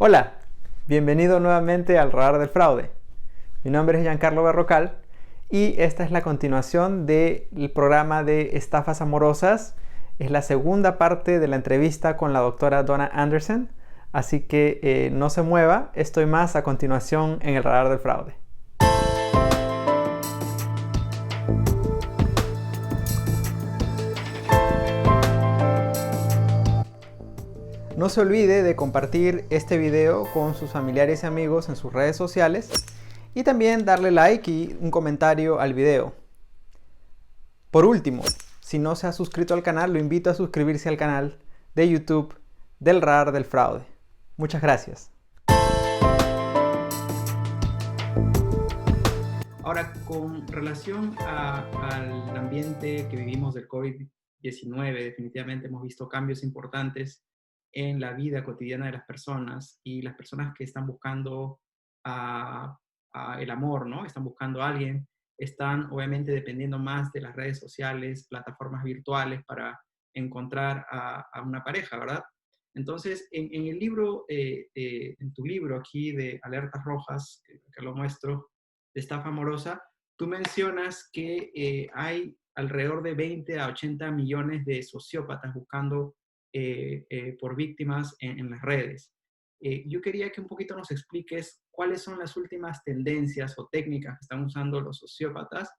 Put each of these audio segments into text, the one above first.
Hola, bienvenido nuevamente al Radar del Fraude. Mi nombre es Giancarlo Berrocal y esta es la continuación del programa de Estafas Amorosas. Es la segunda parte de la entrevista con la doctora Donna Andersen, así que no se mueva, estoy más a continuación en el Radar del Fraude. No se olvide de compartir este video con sus familiares y amigos en sus redes sociales y también darle like y un comentario al video. Por último, si no se ha suscrito al canal, lo invito a suscribirse al canal de YouTube del Radar del Fraude. Muchas gracias. Ahora, con relación al ambiente que vivimos del COVID-19, definitivamente hemos visto cambios importantes en la vida cotidiana de las personas y las personas que están buscando el amor, ¿no? Están buscando a alguien, están obviamente dependiendo más de las redes sociales, plataformas virtuales para encontrar a una pareja, ¿verdad? Entonces, en el libro, en tu libro aquí de Alertas Rojas, que lo muestro, de estafa amorosa, tú mencionas que hay alrededor de 20 a 80 millones de sociópatas buscando por víctimas en las redes. Yo quería que un poquito nos expliques cuáles son las últimas tendencias o técnicas que están usando los sociópatas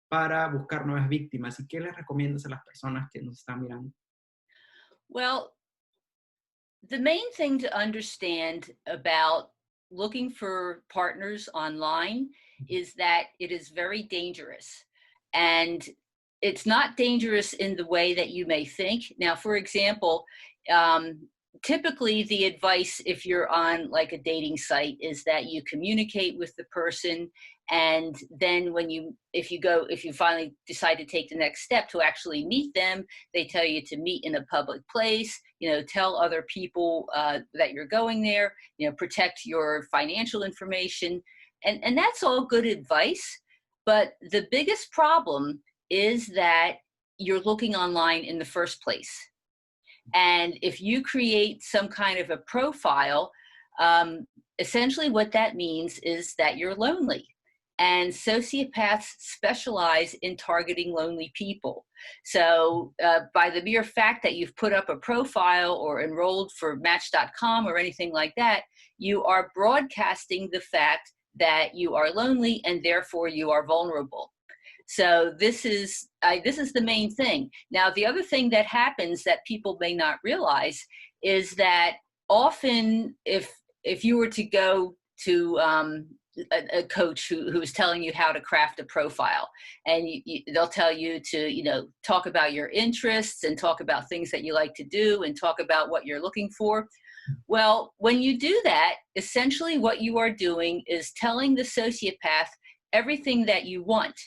para buscar nuevas víctimas y qué les recomiendas a las personas que nos están mirando. Well, the main thing to understand about looking for partners online is that it is very dangerous. And it's not dangerous in the way that you may think. Now, for example, typically the advice if you're on like a dating site is that you communicate with the person, and then if you finally decide to take the next step to actually meet them, they tell you to meet in a public place, tell other people that you're going there, protect your financial information, and that's all good advice. But the biggest problem is that you're looking online in the first place. And if you create some kind of a profile, essentially what that means is that you're lonely. And sociopaths specialize in targeting lonely people. So by the mere fact that you've put up a profile or enrolled for Match.com or anything like that, you are broadcasting the fact that you are lonely and therefore you are vulnerable. So this is the main thing. Now, the other thing that happens that people may not realize is that often if you were to go to a coach who is telling you how to craft a profile, and they'll tell you to talk about your interests and talk about things that you like to do and talk about what you're looking for. Well, when you do that, essentially what you are doing is telling the sociopath everything that you want.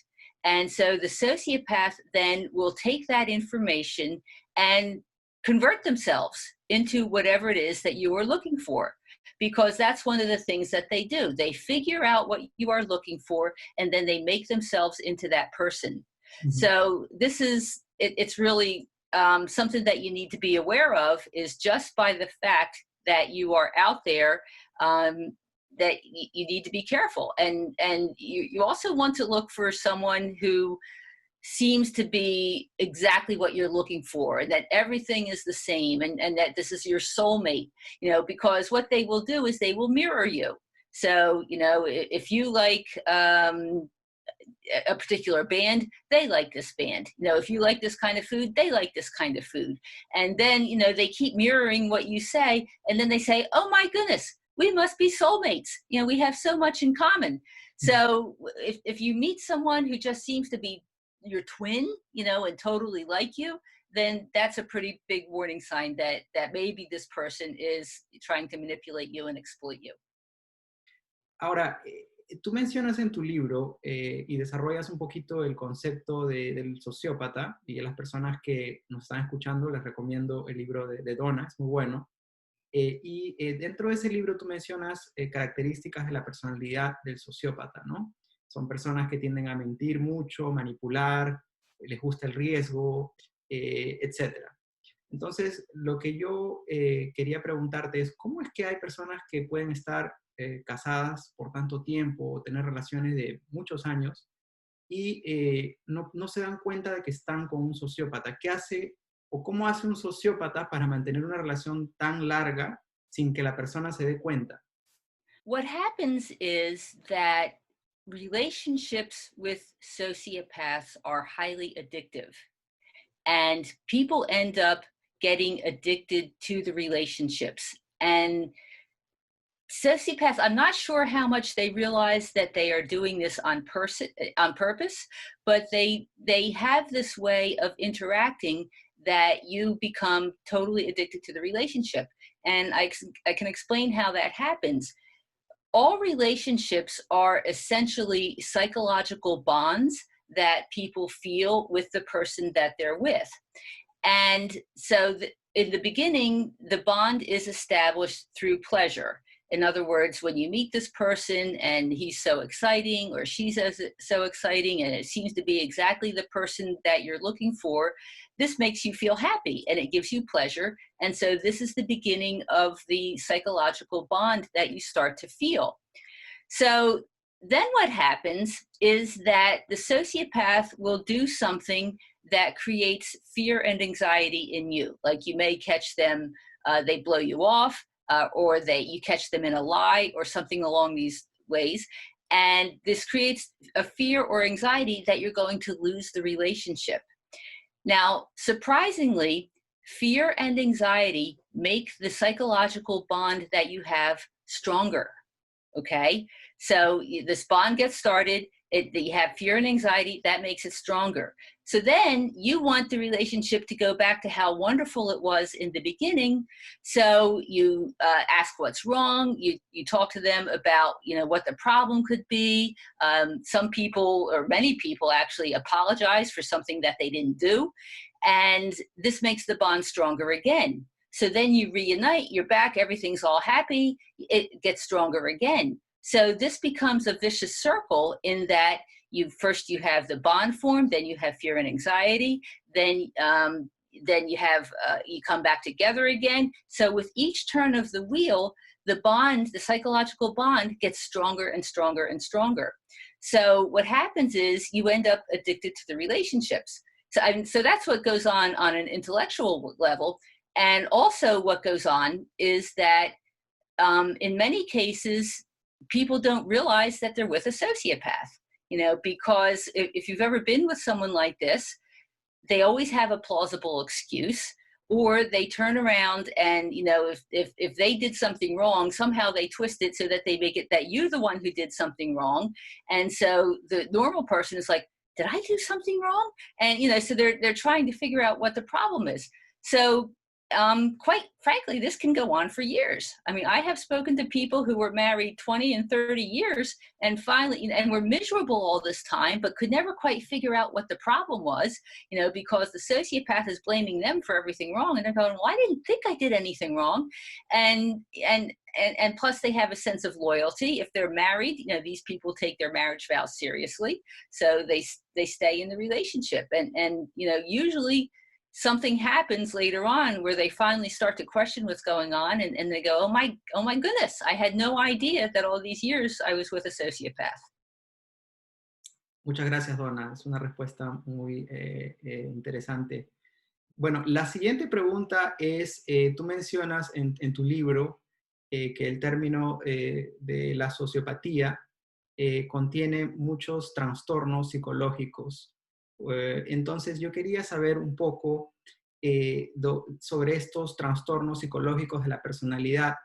And so the sociopath then will take that information and convert themselves into whatever it is that you are looking for, because that's one of the things that they do. They figure out what you are looking for, and then they make themselves into that person. Mm-hmm. So it's really something that you need to be aware of, is just by the fact that you are out there, that you need to be careful. And you also want to look for someone who seems to be exactly what you're looking for, and that everything is the same, and that this is your soulmate, because what they will do is they will mirror you. So, if you like a particular band, they like this band. If you like this kind of food, they like this kind of food. And then, they keep mirroring what you say, and then they say, oh my goodness, we must be soulmates. We have so much in common. So if you meet someone who just seems to be your twin, and totally like you, then that's a pretty big warning sign that maybe this person is trying to manipulate you and exploit you. Ahora, tú mencionas en tu libro y desarrollas un poquito el concepto del sociópata, y a las personas que nos están escuchando les recomiendo el libro de Donna, es muy bueno. Dentro de ese libro tú mencionas características de la personalidad del sociópata, ¿no? Son personas que tienden a mentir mucho, manipular, les gusta el riesgo, etc. Entonces, lo que yo quería preguntarte es, ¿cómo es que hay personas que pueden estar casadas por tanto tiempo o tener relaciones de muchos años y no se dan cuenta de que están con un sociópata? ¿Qué hace o cómo hace un sociópata para mantener una relación tan larga sin que la persona se dé cuenta? What happens is that relationships with sociopaths are highly addictive, and people end up getting addicted to the relationships. And sociopaths, I'm not sure how much they realize that they are doing this on purpose, but they have this way of interacting that you become totally addicted to the relationship. And I can explain how that happens. All relationships are essentially psychological bonds that people feel with the person that they're with. And so in the beginning, the bond is established through pleasure. In other words, when you meet this person and he's so exciting or she's so exciting and it seems to be exactly the person that you're looking for, this makes you feel happy and it gives you pleasure. And so this is the beginning of the psychological bond that you start to feel. So then what happens is that the sociopath will do something that creates fear and anxiety in you. Like you may catch them, they blow you off, or you catch them in a lie or something along these ways. And this creates a fear or anxiety that you're going to lose the relationship. Now, surprisingly, fear and anxiety make the psychological bond that you have stronger. Okay, so this bond gets started, you have fear and anxiety, that makes it stronger. So then you want the relationship to go back to how wonderful it was in the beginning. So you ask what's wrong. You talk to them about what the problem could be. Some people, or many people, actually apologize for something that they didn't do, and this makes the bond stronger again. So then you reunite, you're back, everything's all happy, it gets stronger again. So this becomes a vicious circle in that you have the bond formed, then you have fear and anxiety, then you come back together again. So with each turn of the wheel, the psychological bond gets stronger and stronger and stronger. So what happens is you end up addicted to the relationships. So that's what goes on an intellectual level. And also what goes on is that in many cases, people don't realize that they're with a sociopath, because if you've ever been with someone like this, they always have a plausible excuse, or they turn around and, if they did something wrong, somehow they twist it so that they make it that you're the one who did something wrong. And so the normal person is like, did I do something wrong? And, so they're trying to figure out what the problem is. So quite frankly, this can go on for years. I mean, I have spoken to people who were married 20 and 30 years and finally, and were miserable all this time, but could never quite figure out what the problem was, because the sociopath is blaming them for everything wrong. And they're going, well, I didn't think I did anything wrong. And plus they have a sense of loyalty. If they're married, these people take their marriage vows seriously. So they stay in the relationship. And usually something happens later on where they finally start to question what's going on, and they go, oh my goodness, I had no idea that all these years I was with a sociopath. Muchas gracias, Donna. Es una respuesta muy interesante. Bueno, la siguiente pregunta es, tú mencionas en tu libro que el término de la sociopatía contiene muchos trastornos psicológicos. Entonces, yo quería saber un poco sobre estos trastornos psicológicos de la personalidad.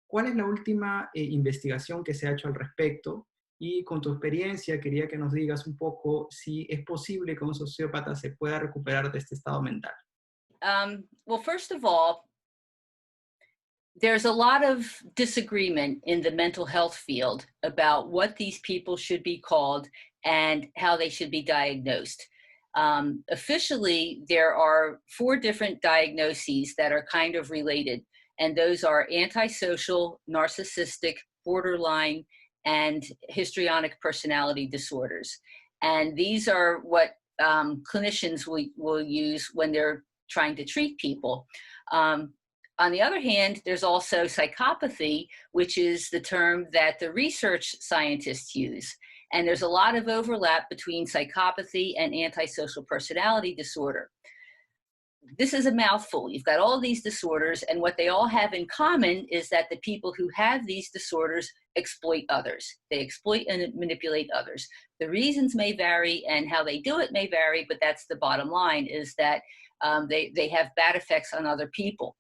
¿Cuál es la última investigación que se ha hecho al respecto? Y con tu experiencia, quería que nos digas un poco si es posible que un sociópata se pueda recuperar de este estado mental. Well, first of all, there's a lot of disagreement in the mental health field about what these people should be called and how they should be diagnosed. Officially, there are 4 different diagnoses that are kind of related, and those are antisocial, narcissistic, borderline, and histrionic personality disorders. And these are what clinicians will use when they're trying to treat people. On the other hand, there's also psychopathy, which is the term that the research scientists use. And there's a lot of overlap between psychopathy and antisocial personality disorder. This is a mouthful. You've got all these disorders, and what they all have in common is that the people who have these disorders exploit others. They exploit and manipulate others. The reasons may vary and how they do it may vary, but that's the bottom line, is that they have bad effects on other people.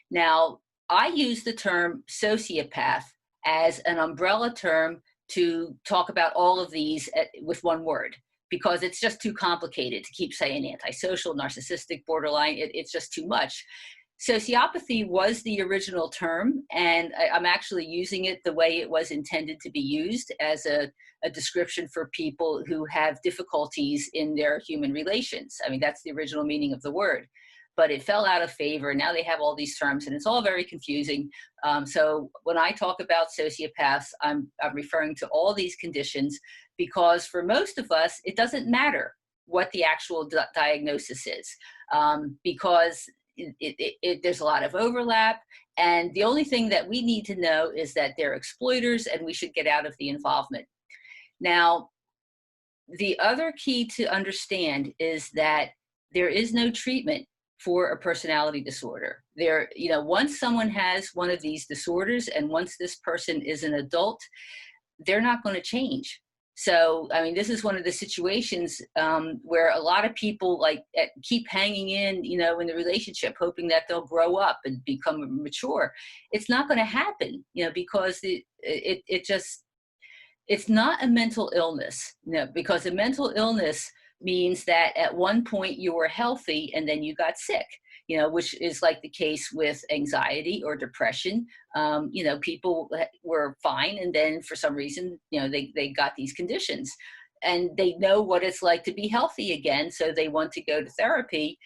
Now, I use the term sociopath as an umbrella term to talk about all of these with one word, because it's just too complicated to keep saying antisocial, narcissistic, borderline. It's just too much. Sociopathy was the original term, and I'm actually using it the way it was intended to be used, as a description for people who have difficulties in their human relations. I mean, that's the original meaning of the word. But it fell out of favor. Now they have all these terms, and it's all very confusing. So when I talk about sociopaths, I'm referring to all these conditions, because for most of us, it doesn't matter what the actual diagnosis is, because there's a lot of overlap. And the only thing that we need to know is that they're exploiters, and we should get out of the involvement. Now, the other key to understand is that there is no treatment for a personality disorder. Once someone has one of these disorders, and once this person is an adult, they're not going to change. So, I mean, this is one of the situations where a lot of people keep hanging in the relationship, hoping that they'll grow up and become mature. It's not going to happen, because it's not a mental illness, because a mental illness means that at one point you were healthy and then you got sick, which is like the case with anxiety or depression. People were fine, and then for some reason, they got these conditions, and they know what it's like to be healthy again. So they want to go to therapy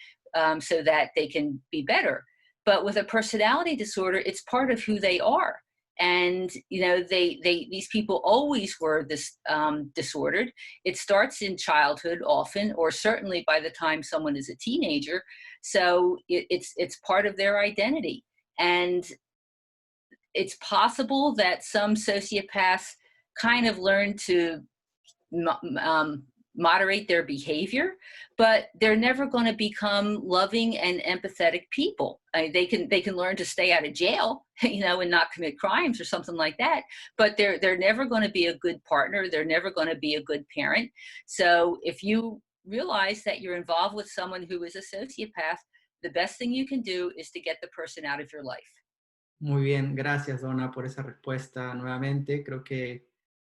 so that they can be better. But with a personality disorder, it's part of who they are. And these people always were this disordered. It starts in childhood often, or certainly by the time someone is a teenager. So it's part of their identity. And it's possible that some sociopaths kind of learn to moderate their behavior, but they're never going to become loving and empathetic people. I mean, they can learn to stay out of jail, and not commit crimes or something like that, but they're never going to be a good partner. They're never going to be a good parent. So if you realize that you're involved with someone who is a sociopath, the best thing you can do is to get the person out of your life. Muy bien, gracias Donna por esa respuesta nuevamente. Creo que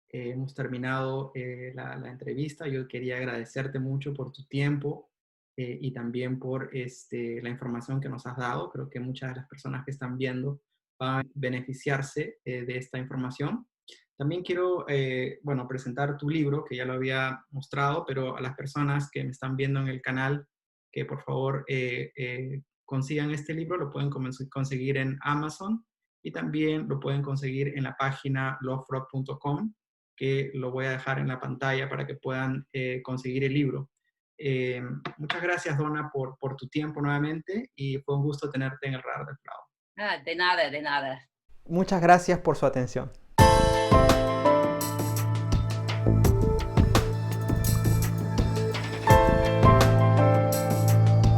hemos terminado la entrevista. Yo quería agradecerte mucho por tu tiempo y también por la información que nos has dado. Creo que muchas de las personas que están viendo van a beneficiarse de esta información. También quiero presentar tu libro, que ya lo había mostrado, pero a las personas que me están viendo en el canal, que por favor consigan este libro. Lo pueden conseguir en Amazon, y también lo pueden conseguir en la página lovefrog.com, que lo voy a dejar en la pantalla para que puedan conseguir el libro. Muchas gracias, Donna, por tu tiempo nuevamente, y fue un gusto tenerte en el radar del Fraude. De nada, de nada. Muchas gracias por su atención.